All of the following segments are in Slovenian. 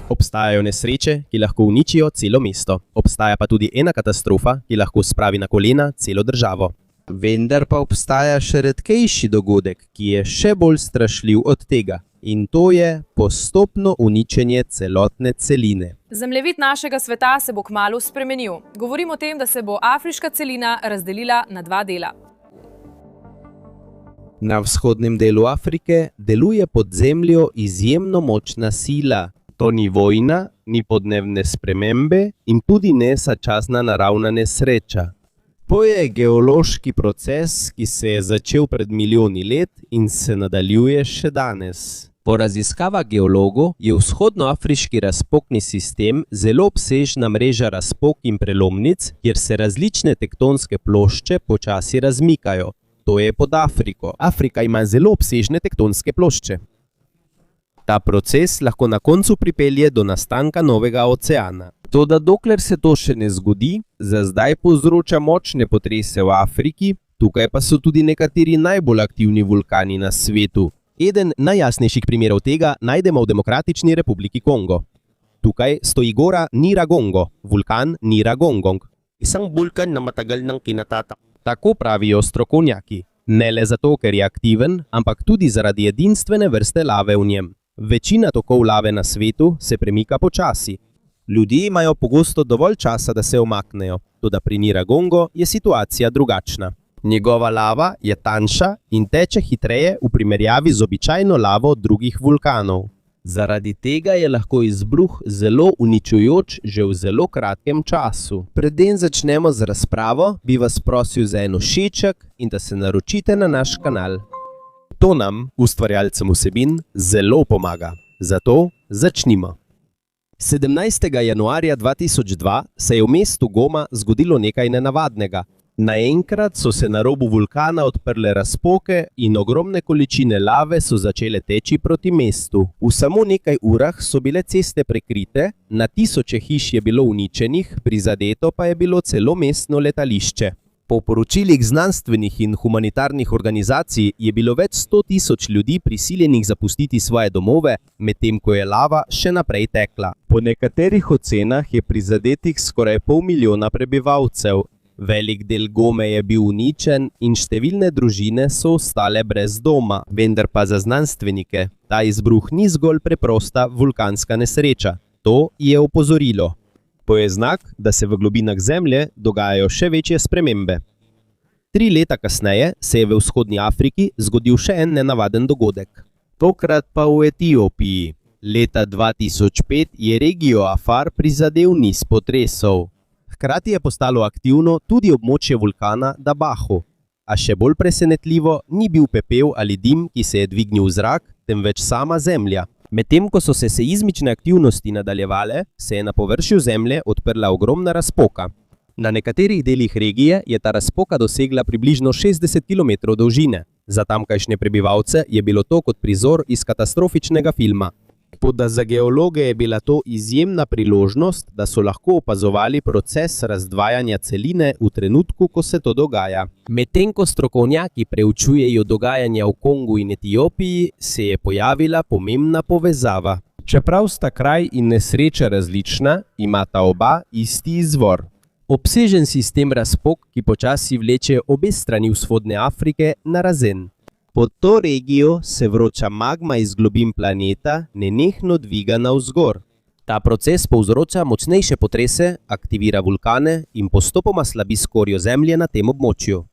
Obstajajo nesreče, ki lahko uničijo celo mesto. Obstaja pa tudi ena katastrofa, ki lahko spravi na kolena celo državo. Vendar pa obstaja še redkejši dogodek, ki je še bolj strašljiv od tega. In to je postopno uničenje celotne celine. Zemljevid našega sveta se bo kmalu spremenil. Govorim o tem, da se bo afriška celina razdelila na dva dela. Na vzhodnem delu Afrike deluje pod zemljo izjemno močna sila. To ni vojna, ni podnebne spremembe in tudi ne začasna naravna nesreča. To je geološki proces, ki se je začel pred milijoni let in se nadaljuje še danes. Po raziskavah geologov je vzhodnoafriški razpokni sistem zelo obsežna mreža razpok in prelomnic, kjer se različne tektonske plošče počasi razmikajo. To je pod Afriko. Afrika ima zelo obsežne tektonske plošče. Ta proces lahko na koncu pripelje do nastanka novega oceana. Toda dokler se to še ne zgodi, za zdaj povzroča močne potrese v Afriki, tukaj pa so tudi nekateri najbolj aktivni vulkani na svetu. Eden najjasnejših primerov tega najdemo v Demokratični republiki Kongo. Tukaj stoji gora Nyiragongo, vulkan Nyiragongo. Isang bulkan na matagal nang kinatatak. Tako pravijo strokovnjaki. Ne le zato, ker je aktiven, ampak tudi zaradi edinstvene vrste lave v njem. Večina tokov lave na svetu se premika počasi. Ljudje imajo pogosto dovolj časa, da se umaknejo, toda pri Nyiragongo je situacija drugačna. Njegova lava je tanjša in teče hitreje v primerjavi z običajno lavo drugih vulkanov. Zaradi tega je lahko izbruh zelo uničujoč že v zelo kratkem času. Preden začnemo z razpravo, bi vas prosil za en všeček in da se naročite na naš kanal. To nam, ustvarjalcem vsebin, zelo pomaga. Zato začnimo. 17. januarja 2002 se je v mestu Goma zgodilo nekaj nenavadnega. Naenkrat so se na robu vulkana odprle razpoke in ogromne količine lave so začele teči proti mestu. V samo nekaj urah so bile ceste prekrite, na tisoče hiš je bilo uničenih, prizadeto pa je bilo celo mestno letališče. Po poročilih znanstvenih in humanitarnih organizacij je bilo več 100.000 ljudi prisiljenih zapustiti svoje domove, medtem ko je lava še naprej tekla. Po nekaterih ocenah je prizadetih skoraj 500.000 prebivalcev. Velik del Gome je bil uničen in številne družine so ostale brez doma, vendar pa za znanstvenike ta izbruh ni zgolj preprosta vulkanska nesreča. To je opozorilo. To je znak, da se v globinah zemlje dogajajo še večje spremembe. 3 leta kasneje se je v vzhodni Afriki zgodil še en nenavaden dogodek. Tokrat pa v Etiopiji. Leta 2005 je regijo Afar prizadel niz potresov. Hkrati je postalo aktivno tudi območje vulkana Dabaho. A še bolj presenetljivo ni bil pepel ali dim, ki se je dvignil v zrak, temveč sama zemlja. Medtem ko so se seizmične aktivnosti nadaljevale, se je na površju zemlje odprla ogromna razpoka. Na nekaterih delih regije je ta razpoka dosegla približno 60 km dolžine. Za tamkajšnje prebivalce je bilo to kot prizor iz katastrofičnega filma. Toda za geologe je bila to izjemna priložnost, da so lahko opazovali proces razdvajanja celine v trenutku, ko se to dogaja. Medtem ko strokovnjaki preučujejo dogajanja v Kongu in Etiopiji, se je pojavila pomembna povezava. Čeprav sta kraj in nesreča različna, imata oba isti izvor. Obsežen sistem razpok, ki počasi vleče obe strani vzhodne Afrike na razen. Pod to regijo se vroča magma iz globin planeta nenehno dviga navzgor. Ta proces povzroča močnejše potrese, aktivira vulkane in postopoma slabi skorjo zemlje na tem območju.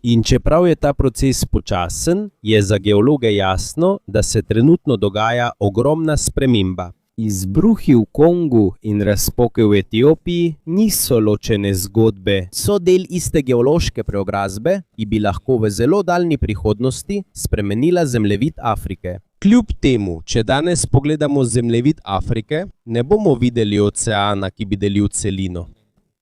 In čeprav je ta proces počasen, je za geologe jasno, da se trenutno dogaja ogromna sprememba. Izbruhi v Kongu in razpoke v Etiopiji niso ločene zgodbe, so del iste geološke preobrazbe, ki bi lahko v zelo daljni prihodnosti spremenila zemljevid Afrike. Kljub temu, če danes pogledamo zemljevid Afrike, ne bomo videli oceana, ki bi delil celino.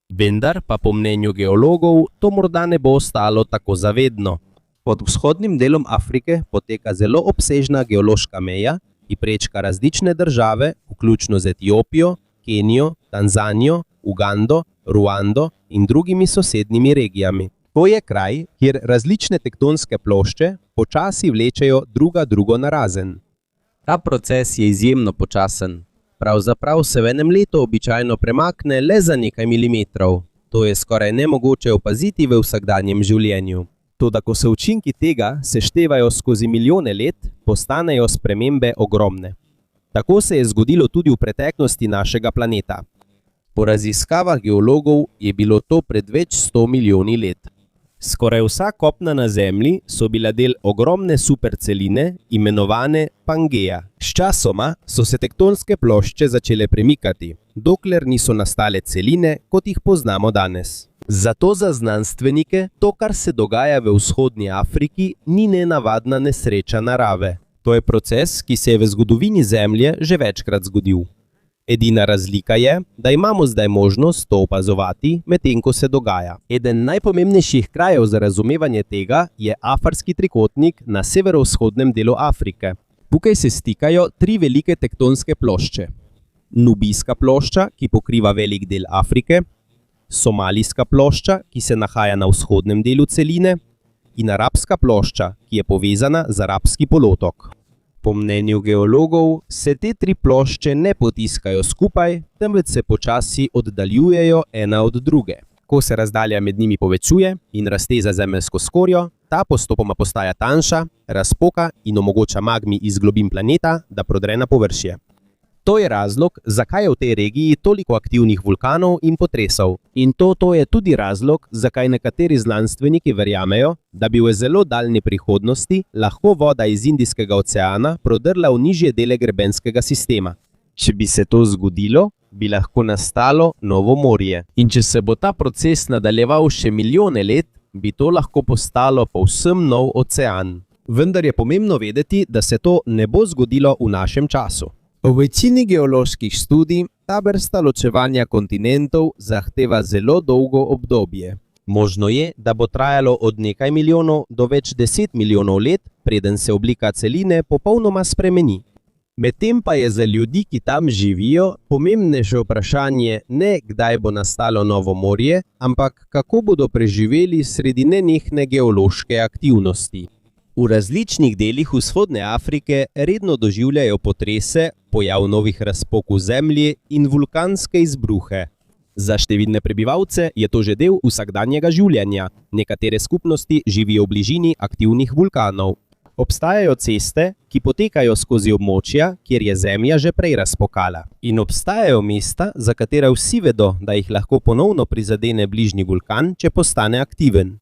Vendar pa po mnenju geologov to morda ne bo ostalo tako zavedno. Pod vzhodnim delom Afrike poteka zelo obsežna geološka meja, ki prečka različne države, vključno z Etiopijo, Kenijo, Tanzanijo, Ugando, Ruando in drugimi sosednjimi regijami. To je kraj, kjer različne tektonske plošče počasi vlečejo drugo narazen. Ta proces je izjemno počasen. Pravzaprav se v enem letu običajno premakne le za nekaj milimetrov. To je skoraj nemogoče opaziti v vsakdanjem življenju. Toda ko se učinki tega seštevajo skozi milijone let, postanejo spremembe ogromne. Tako se je zgodilo tudi v preteklosti našega planeta. Po raziskavah geologov je bilo to pred več 100 milijoni let. Skoraj vsa kopna na Zemlji so bila del ogromne superceline, imenovane Pangeja. Sčasoma so se tektonske plošče začele premikati, dokler niso nastale celine, kot jih poznamo danes. Zato za znanstvenike to, kar se dogaja v vzhodnji Afriki, ni nenavadna nesreča narave. To je proces, ki se je v zgodovini Zemlje že večkrat zgodil. Edina razlika je, da imamo zdaj možnost to opazovati, medtem ko se dogaja. Eden najpomembnejših krajev za razumevanje tega je Afarski trikotnik na severovzhodnem delu Afrike. Tukaj se stikajo tri velike tektonske plošče. Nubijska plošča, ki pokriva velik del Afrike, Somalijska plošča, ki se nahaja na vzhodnem delu celine, in Arabska plošča, ki je povezana z Arabski polotok. Po mnenju geologov se te tri plošče ne potiskajo skupaj, temveč se počasi oddaljujejo ena od druge. Ko se razdalja med njimi povečuje in razteza zemeljsko skorjo, ta postopoma postaja tanjša, razpoka in omogoča magmi iz globin planeta, da prodre na površje. To je razlog, zakaj je v tej regiji toliko aktivnih vulkanov in potresov. In to je tudi razlog, zakaj nekateri znanstveniki verjamejo, da bi v zelo daljni prihodnosti lahko voda iz Indijskega oceana prodrla v nižje dele grebenskega sistema. Če bi se to zgodilo, bi lahko nastalo novo morje. In če se bo ta proces nadaljeval še milijone let, bi to lahko postalo povsem nov ocean. Vendar je pomembno vedeti, da se to ne bo zgodilo v našem času. V večini geoloških študij ta vrsta ločevanja kontinentov zahteva zelo dolgo obdobje. Možno je, da bo trajalo od nekaj milijonov do več 10 milijonov let, preden se oblika celine popolnoma spremeni. Medtem pa je za ljudi, ki tam živijo, pomembnejše vprašanje ne, kdaj bo nastalo novo morje, ampak kako bodo preživeli sredi nenehne geološke aktivnosti. V različnih delih vzhodne Afrike redno doživljajo potrese, pojav novih razpokov zemlje in vulkanske izbruhe. Za številne prebivalce je to že del vsakdanjega življenja. Nekatere skupnosti živijo v bližini aktivnih vulkanov. Obstajajo ceste, ki potekajo skozi območja, kjer je zemlja že prej razpokala. In obstajajo mesta, za katera vsi vedo, da jih lahko ponovno prizadene bližnji vulkan, če postane aktiven.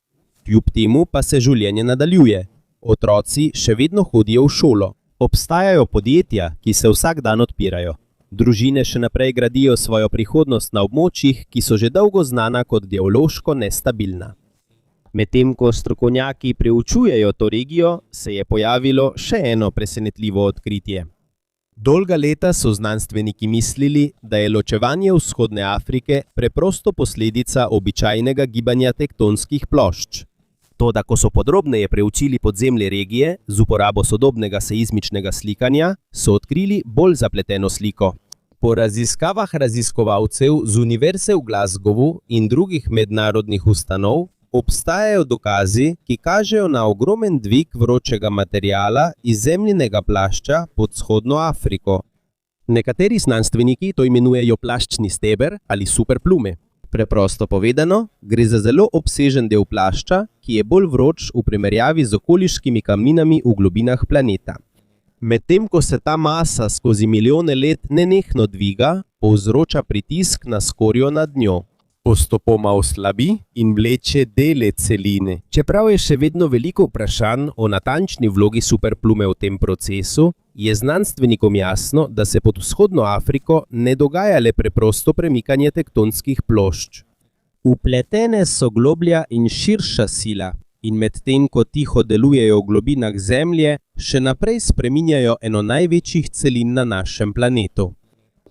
Kljub temu pa se življenje nadaljuje. Otroci še vedno hodijo v šolo. Obstajajo podjetja, ki se vsak dan odpirajo. Družine še naprej gradijo svojo prihodnost na območjih, ki so že dolgo znana kot geološko nestabilna. Medtem ko strokovnjaki preučujejo to regijo, se je pojavilo še eno presenetljivo odkritje. Dolga leta so znanstveniki mislili, da je ločevanje vzhodne Afrike preprosto posledica običajnega gibanja tektonskih plošč. Toda ko so podrobneje preučili podzemlje regije z uporabo sodobnega seizmičnega slikanja, so odkrili bolj zapleteno sliko. Po raziskavah raziskovalcev z Univerze v Glasgowu in drugih mednarodnih ustanov obstajajo dokazi, ki kažejo na ogromen dvig vročega materiala iz zemljinega plašča pod vzhodno Afriko. Nekateri znanstveniki to imenujejo plaščni steber ali superplume. Preprosto povedano, gre za zelo obsežen del plašča, ki je bolj vroč v primerjavi z okoliškimi kamninami v globinah planeta. Medtem ko se ta masa skozi milijone let nenehno dviga, povzroča pritisk na skorjo nad njo. Postopoma oslabi in vleče dele celine. Čeprav je še vedno veliko vprašanj o natančni vlogi superplume v tem procesu, je znanstvenikom jasno, da se pod vzhodno Afriko ne dogaja le preprosto premikanje tektonskih plošč. Vpletene so globlja in širša sila in medtem ko tiho delujejo v globinah Zemlje, še naprej spreminjajo eno največjih celin na našem planetu.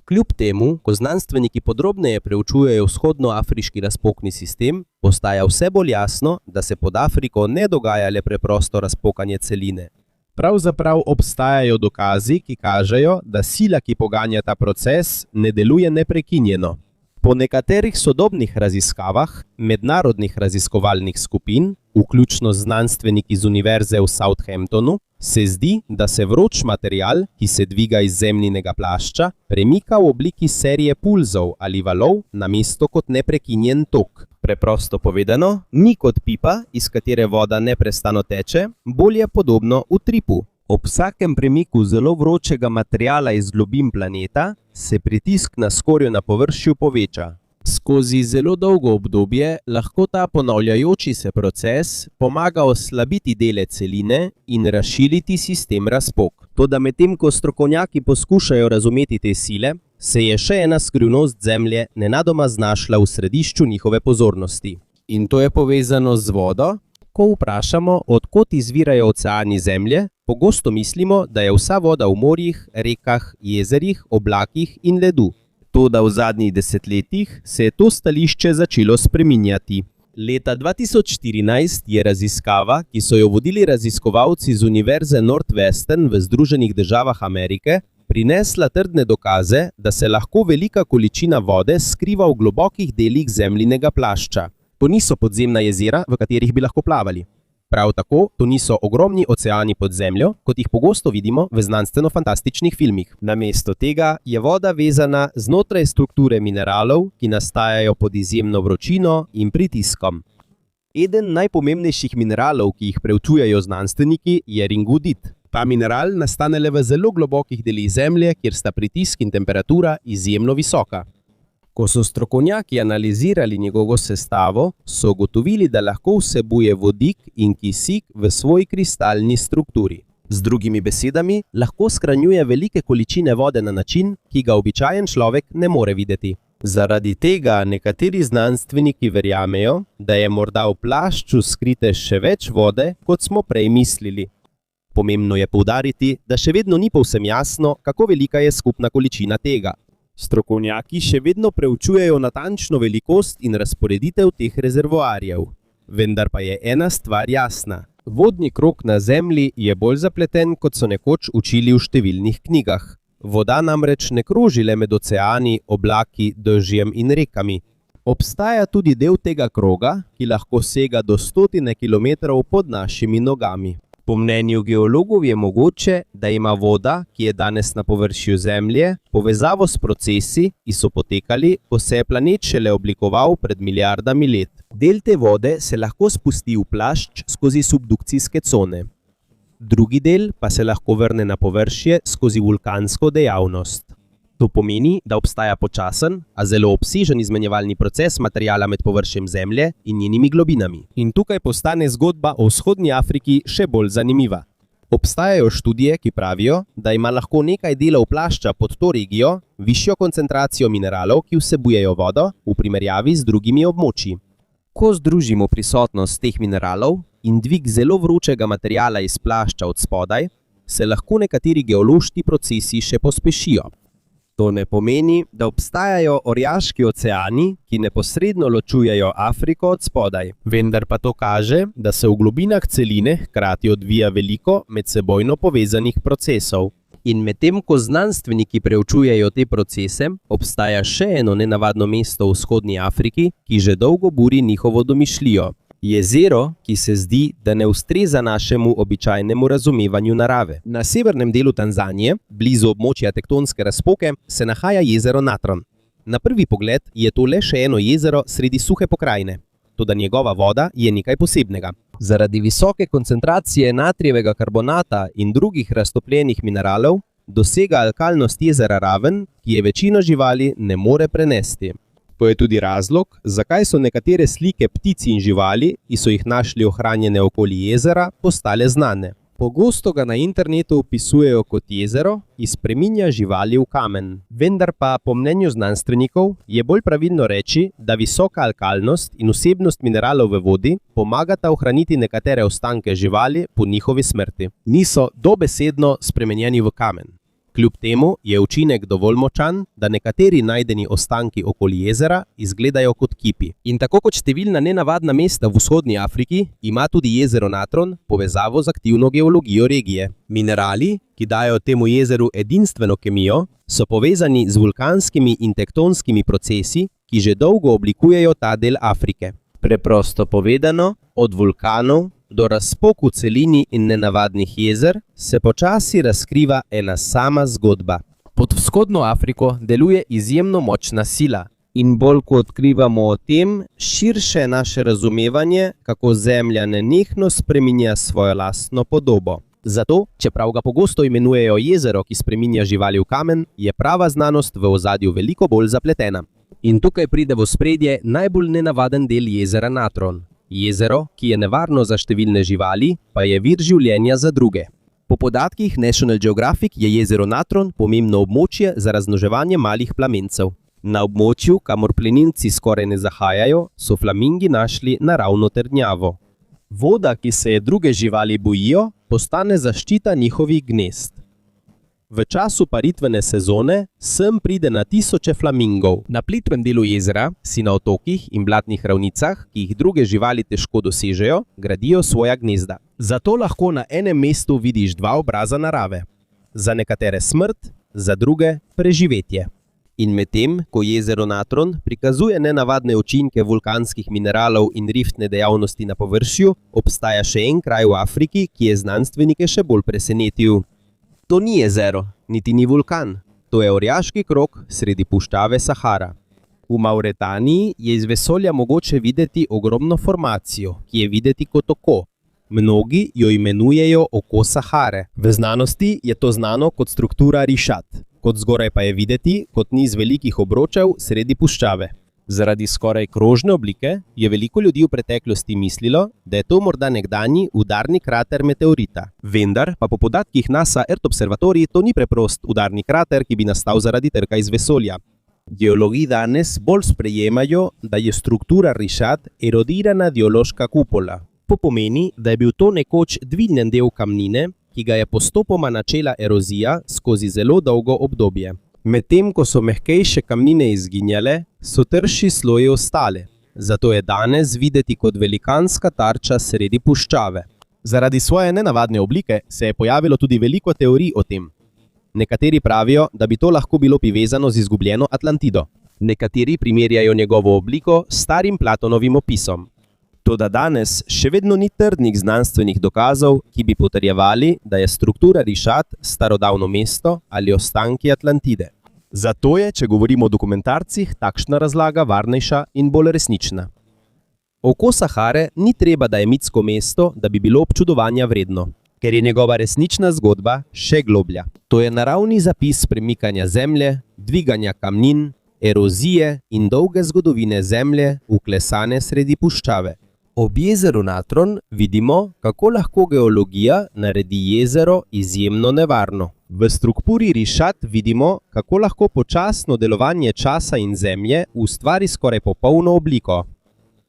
Kljub temu, ko znanstveniki podrobneje preučujejo vzhodnoafriški razpokni sistem, postaja vse bolj jasno, da se pod Afriko ne dogaja le preprosto razpokanje celine. Pravzaprav obstajajo dokazi, ki kažejo, da sila, ki poganja ta proces, ne deluje neprekinjeno. Po nekaterih sodobnih raziskavah mednarodnih raziskovalnih skupin, vključno z znanstveniki z Univerze v Southamptonu, Se zdi, da se vroč material, ki se dviga iz zemljinega plašča, premika v obliki serije pulzov ali valov namesto kot neprekinjen tok. Preprosto povedano, ni kot pipa, iz katere voda neprestano teče, bolj je podobno utripu. Ob vsakem premiku zelo vročega materiala iz globin planeta se pritisk na skorjo na površju poveča. Skozi zelo dolgo obdobje lahko ta ponavljajoči se proces pomaga oslabiti dele celine in razširiti sistem razpok. Toda medtem ko strokovnjaki poskušajo razumeti te sile, se je še ena skrivnost Zemlje nenadoma znašla v središču njihove pozornosti. In to je povezano z vodo. Ko vprašamo, od kod izvirajo oceani Zemlje, pogosto mislimo, da je vsa voda v morjih, rekah, jezerih, oblakih in ledu. Toda v zadnjih desetletjih se je to stališče začelo spreminjati. Leta 2014 je raziskava, ki so jo vodili raziskovalci z Univerze Northwestern v Združenih državah Amerike, prinesla trdne dokaze, da se lahko velika količina vode skriva v globokih delih zemljinega plašča. To niso podzemna jezera, v katerih bi lahko plavali. Prav tako, to niso ogromni oceani pod zemljo, kot jih pogosto vidimo v znanstveno-fantastičnih filmih. Namesto tega je voda vezana znotraj strukture mineralov, ki nastajajo pod izjemno vročino in pritiskom. Eden najpomembnejših mineralov, ki jih preučujejo znanstveniki, je ringudit. Ta mineral nastane le v zelo globokih delih zemlje, kjer sta pritisk in temperatura izjemno visoka. Ko so strokovnjaki analizirali njegovo sestavo, so ugotovili, da lahko vsebuje vodik in kisik v svoji kristalni strukturi. Z drugimi besedami, lahko shranjuje velike količine vode na način, ki ga običajen človek ne more videti. Zaradi tega nekateri znanstveniki verjamejo, da je morda v plašču skrite še več vode, kot smo prej mislili. Pomembno je poudariti, da še vedno ni povsem jasno, kako velika je skupna količina tega. Strokovnjaki še vedno preučujejo natančno velikost in razporeditev teh rezervoarjev. Vendar pa je ena stvar jasna. Vodni krog na Zemlji je bolj zapleten, kot so nekoč učili v številnih knjigah. Voda namreč ne kroži le med oceani, oblaki, dežjem in rekami. Obstaja tudi del tega kroga, ki lahko sega do 100 kilometrov pod našimi nogami. Po mnenju geologov je mogoče, da ima voda, ki je danes na površju Zemlje, povezavo s procesi, ki so potekali, ko se je planet šele oblikoval pred milijardami let. Del te vode se lahko spusti v plašč skozi subdukcijske cone. Drugi del pa se lahko vrne na površje skozi vulkansko dejavnost. To pomeni, da obstaja počasen, a zelo obsežen izmenjevalni proces materiala med površjem Zemlje in njenimi globinami. In tukaj postane zgodba o vzhodni Afriki še bolj zanimiva. Obstajajo študije, ki pravijo, da ima lahko nekaj delov plašča pod to regijo višjo koncentracijo mineralov, ki vsebujejo vodo, v primerjavi z drugimi območji. Ko združimo prisotnost teh mineralov in dvig zelo vročega materiala iz plašča od spodaj, se lahko nekateri geološki procesi še pospešijo. To ne pomeni, da obstajajo orjaški oceani, ki neposredno ločujejo Afriko od spodaj. Vendar pa to kaže, da se v globinah celine hkrati odvija veliko medsebojno povezanih procesov. In medtem ko znanstveniki preučujejo te procese, obstaja še eno nenavadno mesto v vzhodni Afriki, ki že dolgo buri njihovo domišljijo. Jezero, ki se zdi, da ne ustreza našemu običajnemu razumevanju narave. Na severnem delu Tanzanije, blizu območja tektonske razpoke, se nahaja jezero Natron. Na prvi pogled je to le še eno jezero sredi suhe pokrajine. Toda njegova voda je nekaj posebnega. Zaradi visoke koncentracije natrijevega karbonata in drugih raztopljenih mineralov dosega alkalnost jezera raven, ki je večina živali ne more prenesti. To je tudi razlog, zakaj so nekatere slike ptic in živali, ki so jih našli ohranjene okoli jezera, postale znane. Pogosto ga na internetu opisujejo kot jezero, ki spreminja živali v kamen. Vendar pa, po mnenju znanstvenikov, je bolj pravilno reči, da visoka alkalnost in vsebnost mineralov v vodi pomagata ohraniti nekatere ostanke živali po njihovi smrti. Niso dobesedno spremenjeni v kamen. Kljub temu je učinek dovolj močan, da nekateri najdeni ostanki okoli jezera izgledajo kot kipi. In tako kot številna nenavadna mesta v vzhodni Afriki, ima tudi jezero Natron povezavo z aktivno geologijo regije. Minerali, ki dajo temu jezeru edinstveno kemijo, so povezani z vulkanskimi in tektonskimi procesi, ki že dolgo oblikujejo ta del Afrike. Preprosto povedano, od vulkanov do razpok v celini in nenavadnih jezer, se počasi razkriva ena sama zgodba. Pod vzhodno Afriko deluje izjemno močna sila. In bolj ko odkrivamo o tem, širše naše razumevanje, kako Zemlja nenehno spreminja svojo lastno podobo. Zato, čeprav ga pogosto imenujejo jezero, ki spreminja živali v kamen, je prava znanost v ozadju veliko bolj zapletena. In tukaj pride v ospredje najbolj nenavaden del jezera Natron. Jezero, ki je nevarno za številne živali, pa je vir življenja za druge. Po podatkih National Geographic je jezero Natron pomembno območje za razmnoževanje malih plamencev. Na območju, kamor plenilci skoraj ne zahajajo, so flamingi našli naravno trdnjavo. Voda, ki se je druge živali bojijo, postane zaščita njihovih gnezd. V času paritvene sezone sem pride na tisoče flamingov. Na plitvem delu jezera si na otokih in blatnih ravnicah, ki jih druge živali težko dosežejo, gradijo svoja gnezda. Zato lahko na enem mestu vidiš dva obraza narave. Za nekatere smrt, za druge preživetje. In medtem, ko jezero Natron prikazuje nenavadne učinke vulkanskih mineralov in riftne dejavnosti na površju, obstaja še en kraj v Afriki, ki je znanstvenike še bolj presenetil. To ni jezero, niti ni vulkan. To je orjaški krog sredi puščave Sahara. V Mauretaniji je iz vesolja mogoče videti ogromno formacijo, ki je videti kot oko. Mnogi jo imenujejo oko Sahare. V znanosti je to znano kot struktura Richat. Kot zgoraj pa je videti kot niz velikih obročev sredi puščave. Zaradi skoraj krožne oblike je veliko ljudi v preteklosti mislilo, da je to morda nekdanji udarni krater meteorita. Vendar pa po podatkih NASA Earth Observatory to ni preprost udarni krater, ki bi nastal zaradi trka iz vesolja. Geologi danes bolj sprejemajo, da je struktura Richat erodirana geološka kupola. To pomeni, da je bil to nekoč dvignjen del kamnine, ki ga je postopoma načela erozija skozi zelo dolgo obdobje. Medtem ko so mehkejše kamnine izginjale, so trši sloji ostale. Zato je danes videti kot velikanska tarča sredi puščave. Zaradi svoje nenavadne oblike se je pojavilo tudi veliko teorij o tem. Nekateri pravijo, da bi to lahko bilo povezano z izgubljeno Atlantido. Nekateri primerjajo njegovo obliko s starim Platonovim opisom. Toda danes še vedno ni trdnih znanstvenih dokazov, ki bi potrjevali, da je struktura Richat starodavno mesto ali ostanki Atlantide. Zato je, če govorimo o dokumentarcih, takšna razlaga varnejša in bolj resnična. Oko Sahare ni treba, da je mitsko mesto, da bi bilo občudovanja vredno, ker je njegova resnična zgodba še globlja. To je naravni zapis premikanja zemlje, dviganja kamnin, erozije in dolge zgodovine zemlje, vklesane sredi puščave. Ob jezeru Natron vidimo, kako lahko geologija naredi jezero izjemno nevarno. V strukturi Richat vidimo, kako lahko počasno delovanje časa in zemlje ustvari skoraj popolno obliko.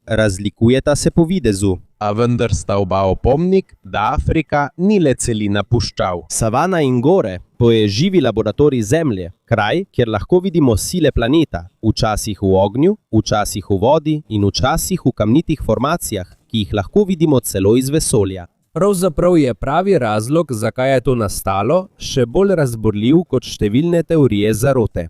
Razlikujeta se po videzu, a vendar sta oba opomnik, da Afrika ni le celina puščav. Savana in gore to je živi laboratorij Zemlje, kraj, kjer lahko vidimo sile planeta, včasih v ognju, včasih v vodi in včasih v kamnitih formacijah, ki jih lahko vidimo celo iz vesolja. Pravzaprav je pravi razlog, zakaj je to nastalo, še bolj razborljiv kot številne teorije zarote.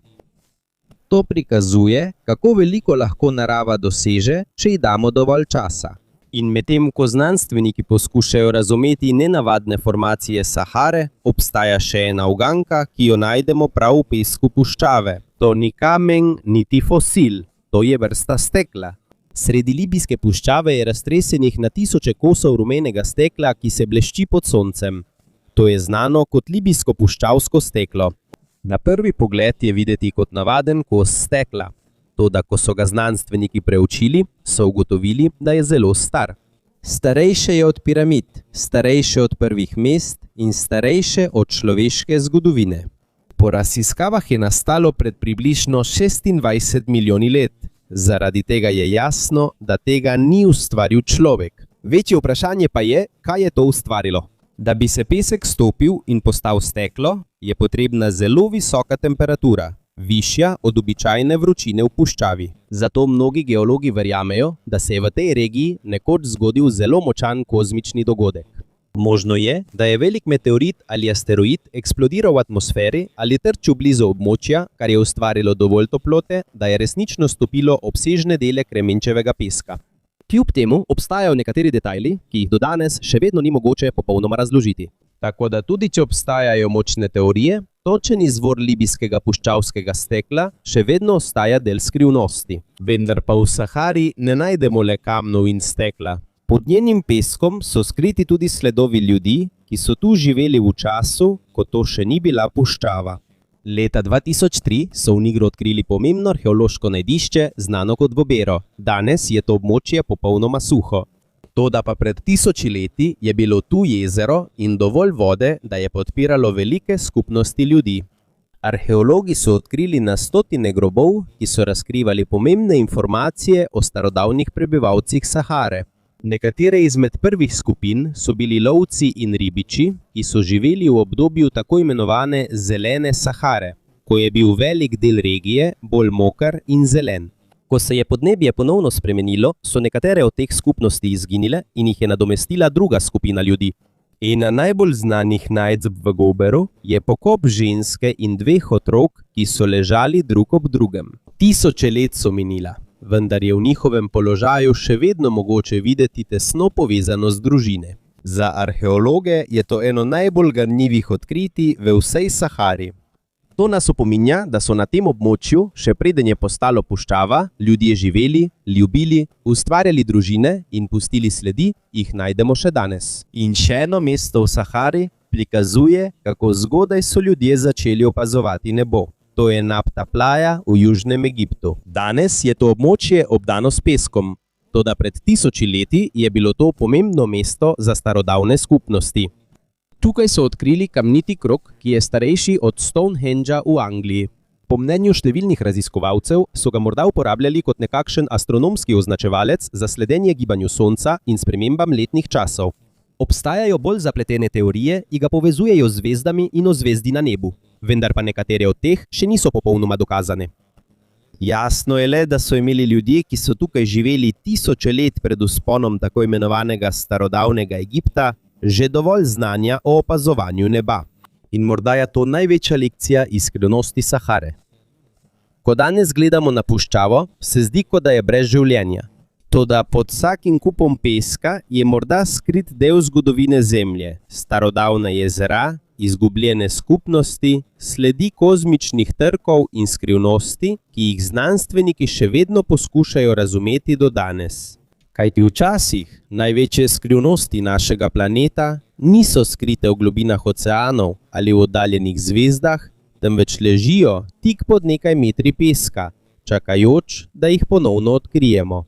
To prikazuje, kako veliko lahko narava doseže, če ji damo dovolj časa. In medtem ko znanstveniki poskušajo razumeti nenavadne formacije Sahare, obstaja še ena uganka, ki jo najdemo prav v pesku puščave. To ni kamen, niti fosil, to je vrsta stekla. Sredi libijske puščave je raztresenih na tisoče kosov rumenega stekla, ki se blešči pod soncem. To je znano kot libijsko puščavsko steklo. Na prvi pogled je videti kot navaden kos stekla. Toda, ko so ga znanstveniki preučili, so ugotovili, da je zelo star. Starejše je od piramid, starejše od prvih mest in starejše od človeške zgodovine. Po raziskavah je nastalo pred približno 26 milijoni let. Zaradi tega je jasno, da tega ni ustvaril človek. Večje vprašanje pa je, kaj je to ustvarilo. Da bi se pesek stopil in postal steklo, je potrebna zelo visoka temperatura, višja od običajne vročine v puščavi. Zato mnogi geologi verjamejo, da se je v tej regiji nekoč zgodil zelo močan kozmični dogodek. Možno je, da je velik meteorit ali asteroid eksplodiral v atmosferi ali trčil blizu območja, kar je ustvarilo dovolj toplote, da je resnično stopilo obsežne dele kremenčevega peska. Kljub temu obstajajo nekateri detajli, ki jih do danes še vedno ni mogoče popolnoma razložiti. Tako da tudi če obstajajo močne teorije, točen izvor libijskega puščavskega stekla še vedno ostaja del skrivnosti. Vendar pa v Sahari ne najdemo le kamnov in stekla. Pod njenim peskom so skriti tudi sledovi ljudi, ki so tu živeli v času, ko to še ni bila puščava. Leta 2003 so v Nigru odkrili pomembno arheološko najdišče, znano kot Vobero. Danes je to območje popolnoma suho. Toda pa pred 1000 leti je bilo tu jezero in dovolj vode, da je podpiralo velike skupnosti ljudi. Arheologi so odkrili na stotine grobov, ki so razkrivali pomembne informacije o starodavnih prebivalcih Sahare. Nekatere izmed prvih skupin so bili lovci in ribiči, ki so živeli v obdobju tako imenovane zelene Sahare, ko je bil velik del regije bolj moker in zelen. Ko se je podnebje ponovno spremenilo, so nekatere od teh skupnosti izginile in jih je nadomestila druga skupina ljudi. Ena najbolj znanih najdb v Goberu je pokop ženske in 2 otrok, ki so ležali drug ob drugem. 1000 let so minila, vendar je v njihovem položaju še vedno mogoče videti tesno povezanost družine. Za arheologe je to eno najbolj ganljivih odkritij v vsej Sahari. To nas opominja, da so na tem območju, še preden je postalo puščava, ljudje živeli, ljubili, ustvarjali družine in pustili sledi, jih najdemo še danes. In še eno mesto v Sahari prikazuje, kako zgodaj so ljudje začeli opazovati nebo. To je Nabta Playa v južnem Egiptu. Danes je to območje obdano s peskom, toda pred 1000 leti je bilo to pomembno mesto za starodavne skupnosti. Tukaj so odkrili kamniti krog, ki je starejši od Stonehengea v Angliji. Po mnenju številnih raziskovalcev so ga morda uporabljali kot nekakšen astronomski označevalec za sledenje gibanju Sonca in spremembam letnih časov. Obstajajo bolj zapletene teorije, ki ga povezujejo z zvezdami in ozvezdi na nebu, vendar pa nekatere od teh še niso popolnoma dokazane. Jasno je le, da so imeli ljudje, ki so tukaj živeli 1000 let pred vzponom tako imenovanega starodavnega Egipta, že dovolj znanja o opazovanju neba. In morda je to največja lekcija iz skrivnosti Sahare. Ko danes gledamo na puščavo, se zdi, kot da je brez življenja. Toda pod vsakim kupom peska je morda skrit del zgodovine Zemlje, starodavna jezera, izgubljene skupnosti, sledi kozmičnih trkov in skrivnosti, ki jih znanstveniki še vedno poskušajo razumeti do danes. Kajti včasih največje skrivnosti našega planeta niso skrite v globinah oceanov ali v oddaljenih zvezdah, temveč ležijo tik pod nekaj metri peska, čakajoč, da jih ponovno odkrijemo.